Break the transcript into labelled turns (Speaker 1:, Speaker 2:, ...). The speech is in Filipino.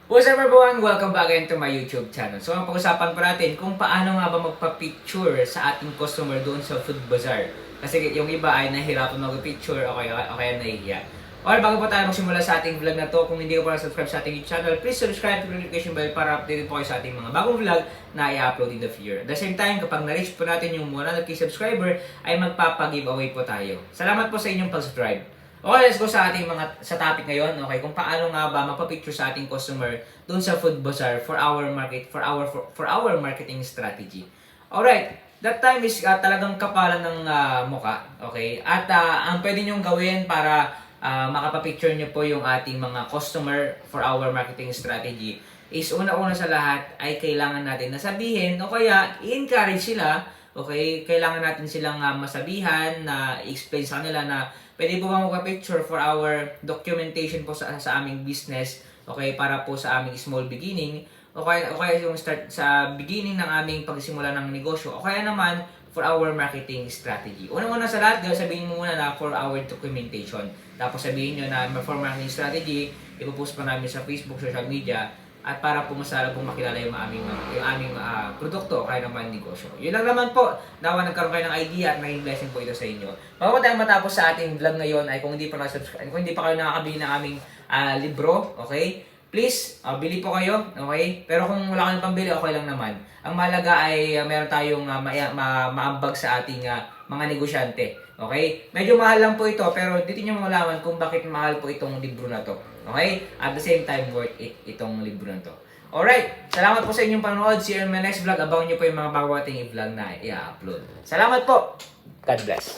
Speaker 1: What's up everyone? Welcome back again to my YouTube channel. So, ang pag-usapan po natin kung paano nga ba magpa-picture sa ating customer doon sa Food Bazaar. Kasi yung iba ay nahihirapan mag-picture o kaya nahihiya. Or bago pa tayo magsimula sa ating vlog na to, kung hindi ko pa subscribe sa ating YouTube channel, please subscribe to the notification bell para updated po kayo sa ating mga bagong vlog na i-upload in the future. At the same time, kapag na-reach po natin yung 100k subscriber, ay magpapa-giveaway po tayo. Salamat po sa inyong pag-subscribe. Okay, let's go sa ating sa topic ngayon. Okay, kung paano nga ba magpa-picture sa ating customer doon sa Food Bazaar for our marketing strategy. Alright, that time is talagang kapalan ng muka. Okay? At ang pwede nyo gawin para makapapicture nyo po yung ating mga customer for our marketing strategy is una-una sa lahat ay kailangan natin na sabihin o kaya i-encourage sila. Okay, kailangan natin silang masabihan na i-explain sa kanila na pwede po ba magpa-picture for our documentation po sa aming business, okay, para po sa aming small beginning, o kaya yung start sa beginning ng aming pagsimula ng negosyo, o kaya naman for our marketing strategy. Unang-una sa lahat, sabihin mo muna na for our documentation. Tapos sabihin nyo na for marketing strategy, ipopost pa namin sa Facebook, social media, at para po masala pong makilala yung aming produkto kaya naman negosyo. Yun lang naman po. Nawa nagkaroon kayo ng idea at naging blessing po ito sa inyo. Bago tayong matapos sa ating vlog ngayon ay kung hindi pa kayo nakakabili ng aming libro, okay? Please, bili po kayo, okay? Pero kung wala kayong pambili, okay lang naman. Ang mahalaga ay meron tayong maambag sa ating mga negosyante. Okay? Medyo mahal lang po ito, pero dito nyo malaman kung bakit mahal po itong libro na to. Okay? At the same time, worth it itong libro na to. Alright, salamat po sa inyong panonood. See you in my next vlog. Abangan nyo po yung mga bago ating i-vlog na i-upload. Salamat po! God bless!